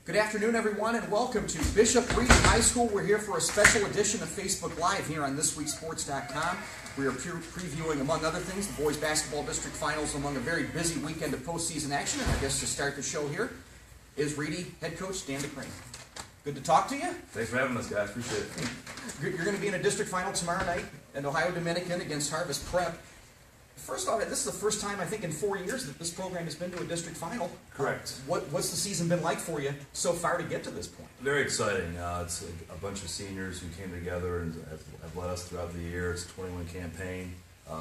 Good afternoon, everyone, and welcome to Bishop Reed High School. We're here for a special edition of Facebook Live here on ThisWeekSports.com. We are previewing, among other things, the boys basketball district finals among a very busy weekend of postseason action. And I guess to start the show here is Reedy head coach Dan DeCrane. Good to talk to you. Thanks for having us, guys. Appreciate it. You're going to be in a district final tomorrow night at Ohio Dominican against Harvest Prep. First off, this is the first time, I think, in 4 years that this program has been to a district final. Correct. What's the season been like for you so far to get to this point? Very exciting. It's a bunch of seniors who came together and have led us throughout the year. It's a 21 campaign.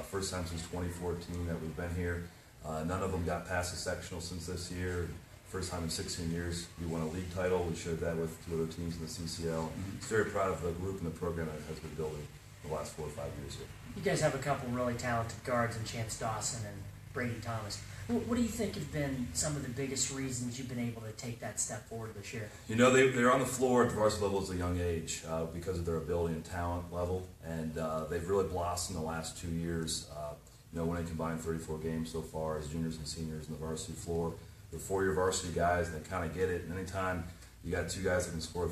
First time since 2014 that we've been here. None of them got past the sectional since this year. First time in 16 years we won a league title. We shared that with two other teams in the CCL. Very proud of the group and the program that has been building the last 4 or 5 years here. You guys have a couple really talented guards in Chance Dawson and Brady Thomas. What do you think have been some of the biggest reasons you've been able to take that step forward this year? You know, they're on the floor at the varsity level at a young age because of their ability and talent level, and they've really blossomed the last 2 years. You know, winning combined 34 games so far as juniors and seniors on the varsity floor. They're 4-year varsity guys, and they kind of get it. And anytime you got two guys that can score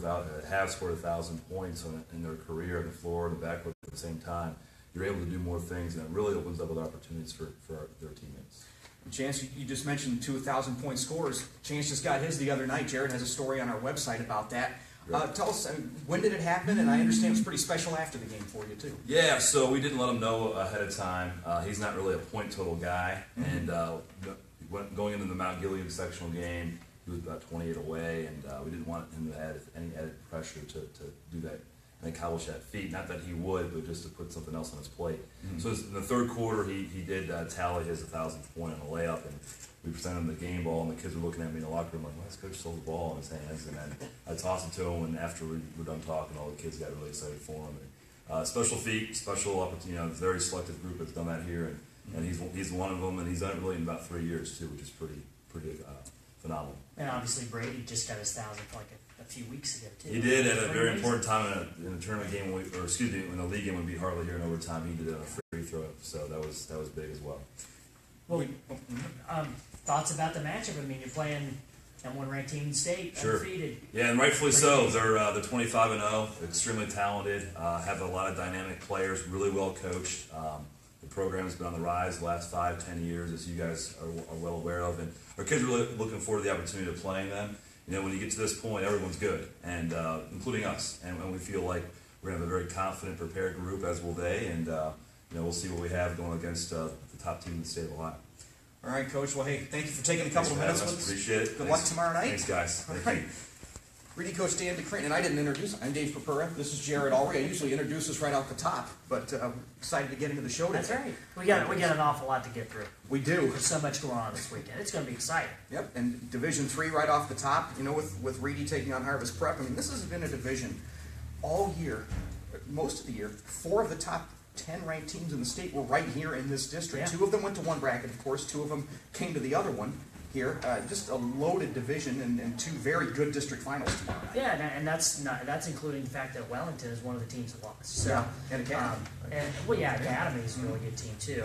have scored 1,000 points in their career on the floor and the backcourt at the same time, you're able to do more things, and it really opens up other opportunities for their teammates. Chance, you just mentioned 2,000-point scores. Chance just got his the other night. Jarrod has a story on our website about that. Right. Tell us, when did it happen? And I understand it was pretty special after the game for you, too. Yeah, so we didn't let him know ahead of time. He's not really a point total guy, and going into the Mount Gilead sectional game, he was about 28 away, and we didn't want him to add any added pressure to do that and accomplish that feat. Not that he would, but just to put something else on his plate. So in the third quarter, he did tally his 1,000th point on the layup, and we presented him the game ball, and the kids were looking at me in the locker room like, why does Coach still have the ball in his hands? And then I tossed it to him, and after we were done talking, all the kids got really excited for him. And, special feat, special opportunity. You know, it's a very selective group that's done that here, and he's one of them, and he's done it really in about 3 years too, which is pretty phenomenal. And obviously Brady just got his 1,000th like a few weeks ago too. He did at a very important time in a tournament game, in a league game when we beat Harley here in overtime. He did it on a free throw, so that was big as well. Well, thoughts about the matchup? I mean, you're playing -- ranked team in the state, sure. Undefeated. Yeah, and rightfully so. They're 25-0, extremely talented, have a lot of dynamic players, really well coached. The program has been on the rise the last 5-10 years, as you guys are well aware of, and our kids are really looking forward to the opportunity of playing them. You know, when you get to this point, everyone's good, and including us, and we feel like we're going to have a very confident, prepared group, as will they, and you know, we'll see what we have going against the top team in the state of Ohio. All right, Coach. Well, hey, thank you for taking a couple of minutes with us. Appreciate it. Good luck tomorrow night. Thanks, guys. Thank you. Reedy Coach Dan DeCrane, and I didn't introduce. I'm Dave Purpura. This is Jarrod Ulrey. I usually introduce us right off the top, but I'm excited to get into the show today. That's right. We got an awful lot to get through. We do. There's so much going on this weekend. It's going to be exciting. Yep, and Division III right off the top. You know, with Reedy taking on Harvest Prep. I mean, this has been a division all year, most of the year. 4 of the top 10 ranked teams in the state were right here in this district. Yeah. 2 of them went to one bracket, of course. 2 of them came to the other one here. Just a loaded division and 2 very good district finals tomorrow night. Yeah, and that's including the fact that Wellington is one of the teams that lost. So, yeah, and Academy. Academy is a really good team too.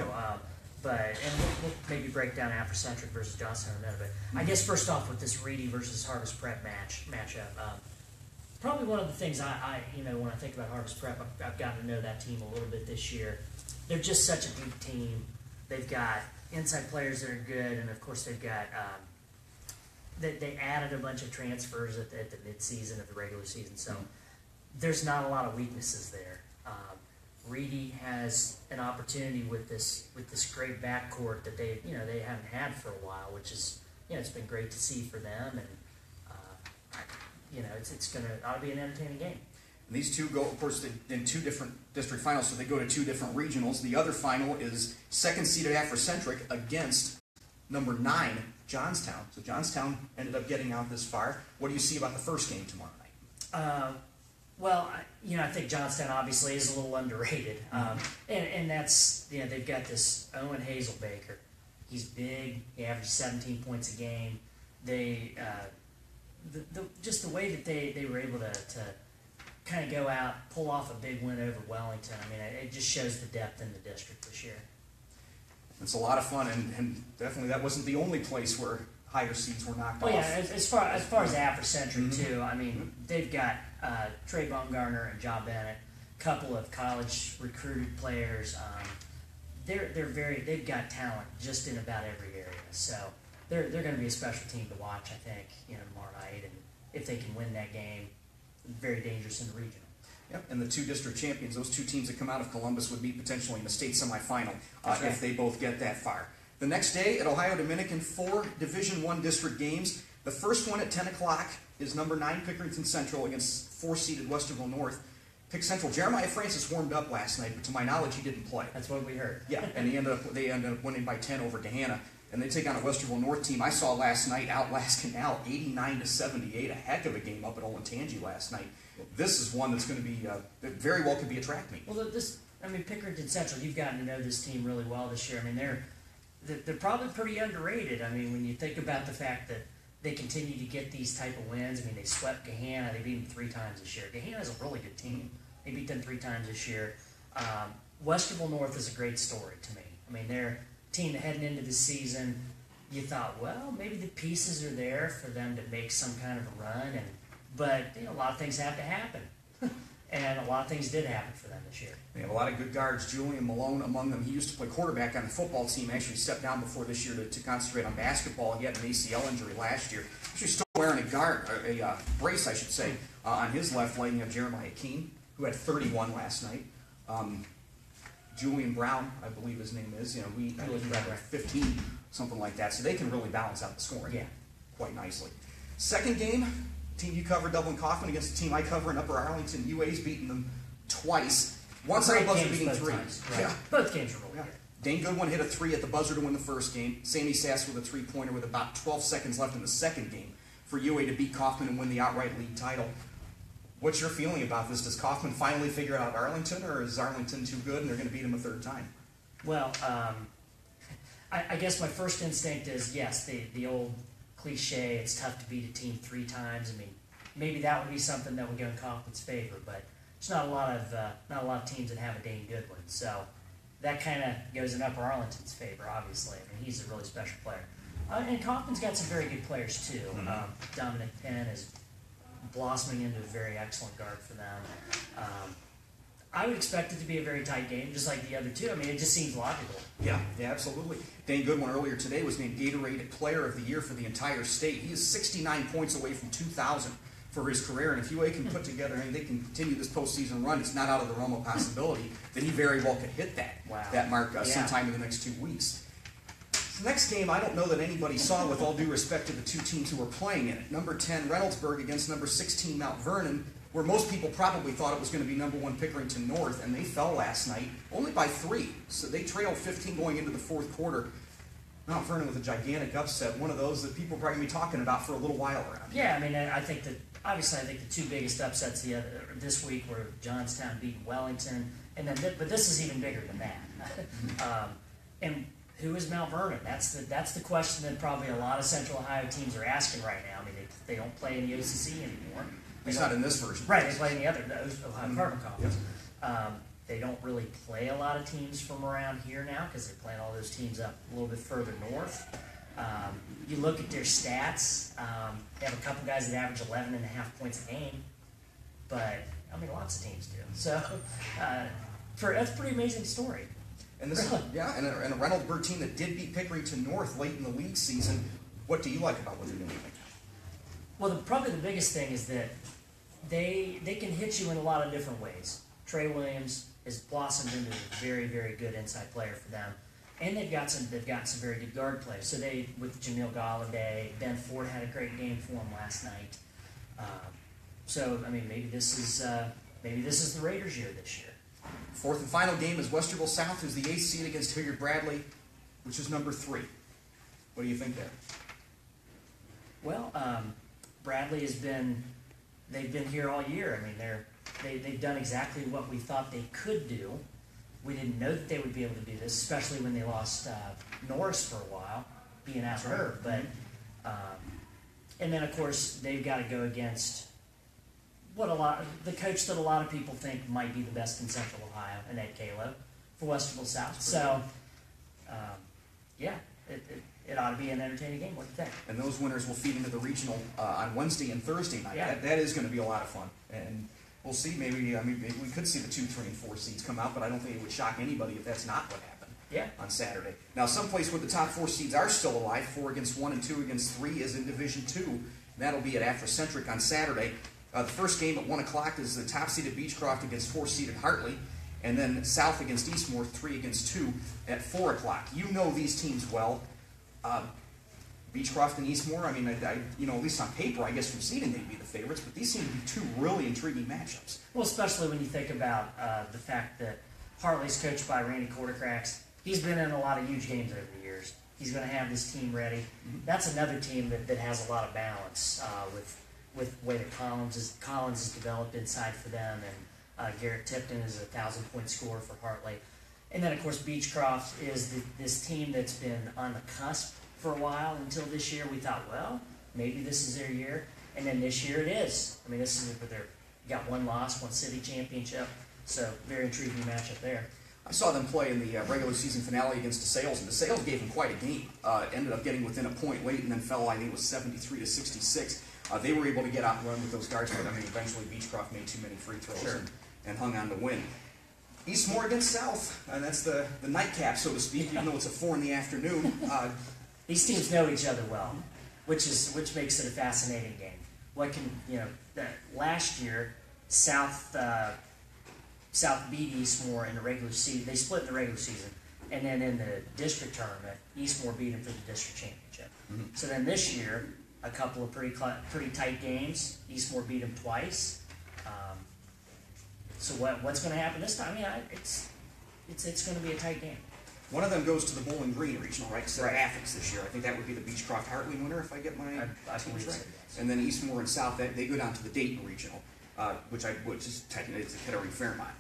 But we'll maybe break down Afrocentric versus Johnstown in a minute. But I guess first off with this Reedy versus Harvest Prep matchup, probably one of the things I when I think about Harvest Prep, I've gotten to know that team a little bit this year. They're just such a deep team. They've got inside players that are good, and of course they've got they added a bunch of transfers at the mid-season of the regular season, so there's not a lot of weaknesses there. Reedy has an opportunity with this great backcourt that they haven't had for a while, which is it's been great to see for them, and it's ought to be an entertaining game. And these 2 go, of course, in 2 different district finals, so they go to 2 different regionals. The other final is second-seeded Afrocentric against number 9, Johnstown. So Johnstown ended up getting out this far. What do you see about the first game tomorrow night? I think Johnstown obviously is a little underrated, and that's they've got this Owen Hazelbaker. He's big. He averages 17 points a game. They just the way that they were able to kind of go out, pull off a big win over Wellington. I mean, it just shows the depth in the district this year. It's a lot of fun, and definitely that wasn't the only place where higher seeds were knocked Oh off. yeah, as far as Afrocentric too. I mean, they've got Trey Baumgartner and John Bennett, a couple of college recruited players. They've got talent just in about every area. So they're going to be a special team to watch, I think, tomorrow night. And if they can win that game, very dangerous in the regional. Yep, and the two district champions, those two teams that come out of Columbus would meet potentially in the state semifinal Right. if they both get that far. The next day at Ohio Dominican, 4 Division I district games. The first one at 10 o'clock is number 9 Pickerington Central against 4-seeded Westerville North. Pick Central. Jeremiah Francis warmed up last night, but to my knowledge, he didn't play. That's what we heard. Yeah, and they ended up winning by 10 over Gahanna. And they take on a Westerville North team I saw last night outlast Canal 89-78. A heck of a game up at Olentangy last night. This is one that's going to be that very well could be a track meet. Well, Pickerington Central, you've gotten to know this team really well this year. I mean, they're probably pretty underrated. I mean, when you think about the fact that they continue to get these type of wins. I mean, they swept Gahanna. They beat them 3 times this year. Gahanna is a really good team. They beat them 3 times this year. Westerville North is a great story to me. I mean, they're a team that heading into the season, you thought, well, maybe the pieces are there for them to make some kind of a run, but a lot of things have to happen. And a lot of things did happen for them this year. They have a lot of good guards. Julian Malone among them. He used to play quarterback on the football team. Actually stepped down before this year to concentrate on basketball. He had an ACL injury last year. Actually still wearing a brace, I should say, on his left leg. You have Jeremiah Keene, who had 31 last night. Julian Brown, I believe his name is. He had 15, something like that. So they can really balance out the scoring quite nicely. Second game, team you cover, Dublin Kaufman, against the team I cover in Upper Arlington. UA's beaten them twice. Once on the buzzer beating 3. Right. Yeah. Both games were really good. Dane Goodwin hit a 3 at the buzzer to win the first game. Sammy Sass with a 3-pointer with about 12 seconds left in the second game for UA to beat Kaufman and win the outright league title. What's your feeling about this? Does Kaufman finally figure out Arlington, or is Arlington too good and they're going to beat him a third time? Well, I guess my first instinct is, yes, the old cliche, it's tough to beat a team 3 times. I mean, maybe that would be something that would go in Kaufman's favor, but there's not a lot of teams that have a Dane Goodwin, so that kind of goes in Upper Arlington's favor, obviously. I mean, he's a really special player. And Kaufman's got some very good players, too. Dominic Penn is blossoming into a very excellent guard for them. I would expect it to be a very tight game, just like the other two. I mean, it just seems logical. Yeah, absolutely. Dane Goodwin earlier today was named Gatorade Player of the Year for the entire state. He is 69 points away from 2,000 for his career, and if UA can put together, and they can continue this postseason run, it's not out of the realm of possibility that he very well could hit that mark sometime in the next 2 weeks. The next game, I don't know that anybody saw, with all due respect to the two teams who were playing in it. Number 10, Reynoldsburg against number 16, Mount Vernon, where most people probably thought it was going to be number 1, Pickerington North, and they fell last night, only by 3. So they trailed 15 going into the fourth quarter. Mount Vernon with a gigantic upset, one of those that people are probably going to be talking about for a little while around. Yeah, I mean, I think the 2 biggest upsets this week were Johnstown beating Wellington, and then but this is even bigger than that. And who is Mount Vernon? That's the question that probably a lot of Central Ohio teams are asking right now. I mean, they don't play in the OCC anymore. He's not in this version. Right, they play in the other Ohio Carbon Conference. They don't really play a lot of teams from around here now because they're playing all those teams up a little bit further north. You look at their stats, they have a couple guys that average 11.5 points a game, but, I mean, lots of teams do. So, that's a pretty amazing story. And this, and a Reynoldsburg team that did beat Pickerington North late in the league season. What do you like about what they're doing? Well, probably the biggest thing is that they can hit you in a lot of different ways. Trey Williams has blossomed into a very, very good inside player for them, and they've got some very good guard play. So with Jamil Galladay, Ben Ford had a great game for him last night. So I mean, maybe this is the Raiders' year this year. Fourth and final game is Westerville South, who's the 8th seed against Hilliard Bradley, which is number 3. What do you think there? Well, Bradley they've been here all year. I mean, they've done exactly what we thought they could do. We didn't know that they would be able to do this, especially when they lost Norris for a while, being out hurt. But and then of course they've got to go against the coach that a lot of people think might be the best in Central Ohio, and Ed Kalo for Westerville South. So it ought to be an entertaining game. What do you think? And those winners will feed into the regional on Wednesday and Thursday night. Yeah. That is going to be a lot of fun. And we'll see. Maybe we could see the 2, 3, and 4 seeds come out, but I don't think it would shock anybody if that's not what happened. Yeah. On Saturday. Now, someplace where the top 4 seeds are still alive, 4 against 1 and 2 against 3, is in Division 2. That'll be at Afrocentric on Saturday. The first game at 1 o'clock is the top-seeded Beechcroft against 4-seeded Hartley, and then South against Eastmoor, 3 against 2 at 4 o'clock. You know these teams well. Beechcroft and Eastmoor, I mean, at least on paper, I guess from seeding they'd be the favorites, but these seem to be 2 really intriguing matchups. Well, especially when you think about the fact that Hartley's coached by Randy Quartercracks. He's been in a lot of huge games over the years. He's going to have this team ready. Mm-hmm. That's another team that has a lot of balance with the way that Collins has developed inside for them, and Garrett Tipton is a 1,000-point scorer for Hartley. And then, of course, Beechcroft is this team that's been on the cusp for a while until this year. We thought, well, maybe this is their year. And then this year it is. I mean, this is where they got 1 loss, 1 city championship. So, very intriguing matchup there. I saw them play in the regular season finale against DeSales, and DeSales gave them quite a game. Ended up getting within a point late and then fell, I think it was 73-66. They were able to get out and run with those guards, but I mean, eventually Beechcroft made too many free throws and hung on to win. Eastmoor against South, and that's the nightcap, so to speak, even though it's at 4 in the afternoon. These teams know each other well, which makes it a fascinating game. Last year, South beat Eastmoor in the regular season. They split in the regular season, and then in the district tournament, Eastmoor beat them for the district championship. Mm-hmm. So then this year, a couple of pretty tight games. Eastmoor beat them twice. So what's going to happen this time? It's going to be a tight game. One of them goes to the Bowling Green regional, right? Because they're Athens this year. I think that would be the Beechcroft Hartley winner, if I get my teams right. So, and then Eastmoor and South, they go down to the Dayton regional, which is technically it's the Kettering Fairmont.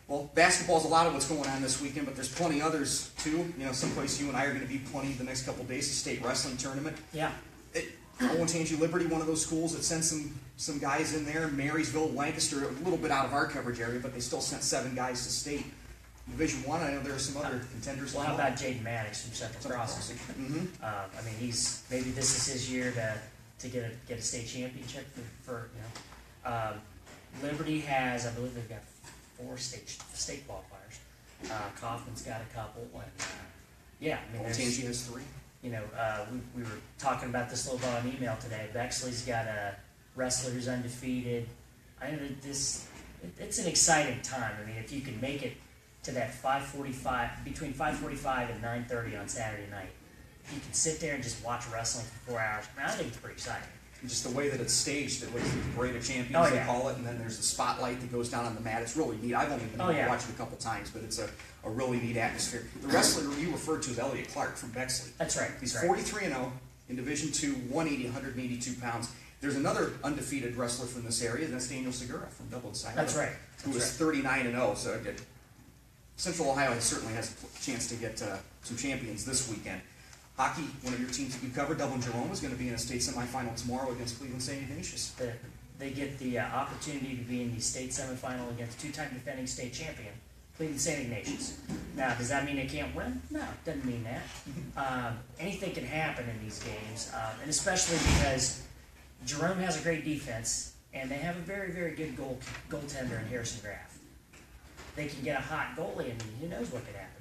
Well, basketball's a lot of what's going on this weekend, but there's plenty others too. Someplace you and I are going to be plenty the next couple of days. The state wrestling tournament. Yeah. Olentangy Liberty, one of those schools that sent some guys in there. Marysville, Lancaster, a little bit out of our coverage area, but they still sent 7 guys to state. Division 1, I know there are some other contenders. Well, how about Jaden Maddox from Central Crossing? Mm-hmm. Maybe this is his year to get a state championship for. Liberty has, I believe they've got 4 state qualifiers. Kaufman's got a couple, and Olentangy has 3. We were talking about this a little bit on email today. Bexley's got a wrestler who's undefeated. It's an exciting time. I mean, if you can make it to that 5:45, between 5:45 and 9:30 on Saturday night, you can sit there and just watch wrestling for 4 hours. I think it's pretty exciting. Just the way that it's staged, it was the Parade of Champions, they call it, and then there's the spotlight that goes down on the mat. It's really neat. I've only been able to watch it a couple times, but it's a really neat atmosphere. The wrestler you referred to is Elliot Clark from Bexley. That's right. He's 43-0 in Division 2, 182 pounds. There's another undefeated wrestler from this area, and that's Daniel Segura from Dublin Side. That's right. Who was 39-0. So Central Ohio certainly has a chance to get some champions this weekend. Hockey, one of your teams that you covered, Dublin Jerome, is going to be in a state semifinal tomorrow against Cleveland St. Ignatius. They get the opportunity to be in the state semifinal against 2-time defending state champion, Cleveland St. Ignatius. Now, does that mean they can't win? No, it doesn't mean that. Anything can happen in these games, and especially because Jerome has a great defense, and they have a very, very good goaltender in Harrison Graff. They can get a hot goalie, and who knows what could happen.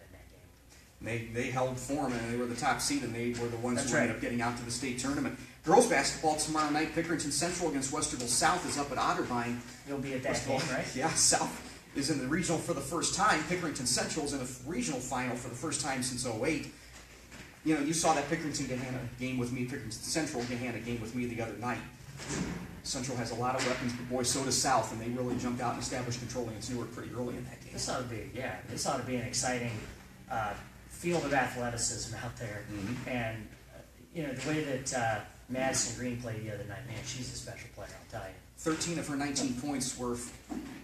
They held form, and they were the top seed, and they were the ones who ended up getting out to the state tournament. Girls basketball tomorrow night, Pickerington Central against Westerville South is up at Otterbein. You'll be at that game, right? Yeah, South is in the regional for the first time. Pickerington Central is in a regional final for the first time since 2008. You saw that Pickerington Gahanna game with me, Pickerington Central Gahanna game with me the other night. Central has a lot of weapons, but boy, so does South, and they really jumped out and established control against Newark pretty early in that game. This ought to be an exciting field of athleticism out there. Mm-hmm. And, the way that Madison Green played the other night, man, she's a special player, I'll tell you. 13 of her 19 points were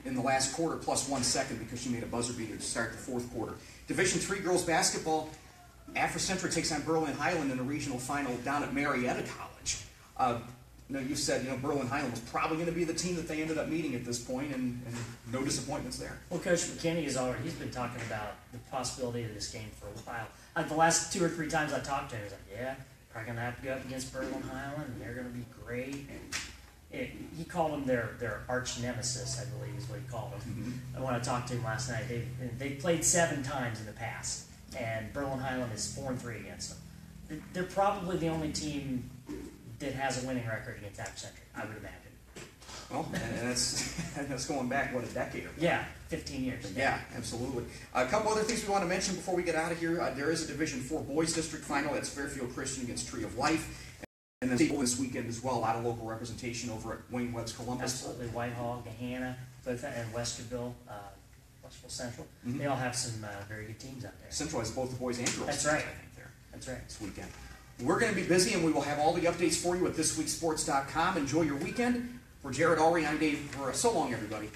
in the last quarter plus 1 second because she made a buzzer beater to start the 4th quarter. Division 3 girls basketball, Afrocentric takes on Berlin Highland in a regional final down at Marietta College. you said, Berlin Highland was probably going to be the team that they ended up meeting at this point, and no disappointments there. Well, Coach McKinney he's been talking about the possibility of this game for a while. Like the last 2 or 3 times I talked to him, he was like, yeah, probably going to have to go up against Berlin Highland, and they're going to be great. And he called them their arch nemesis, I believe is what he called them. And when I talked to him last night, they played 7 times in the past, and Berlin Highland is 4-3 against them. They're probably the only team that has a winning record against Apple-Centric, I would imagine. Well, and that's going back, a decade or more? Yeah, 15 years. Yeah, absolutely. A couple other things we want to mention before we get out of here. There is a Division IV boys district final. That's Fairfield Christian against Tree of Life. And then this weekend as well, a lot of local representation over at Wayne Webb's Columbus. Absolutely. Whitehall, Gahanna, both, and Westerville, Westerville Central. They all have some very good teams out there. Central has both the boys and girls. That's right. I think there. That's right. This weekend. We're going to be busy, and we will have all the updates for you at thisweeksports.com. Enjoy your weekend. For Jarrod, Ulrey, I'm Dave. For so long, everybody.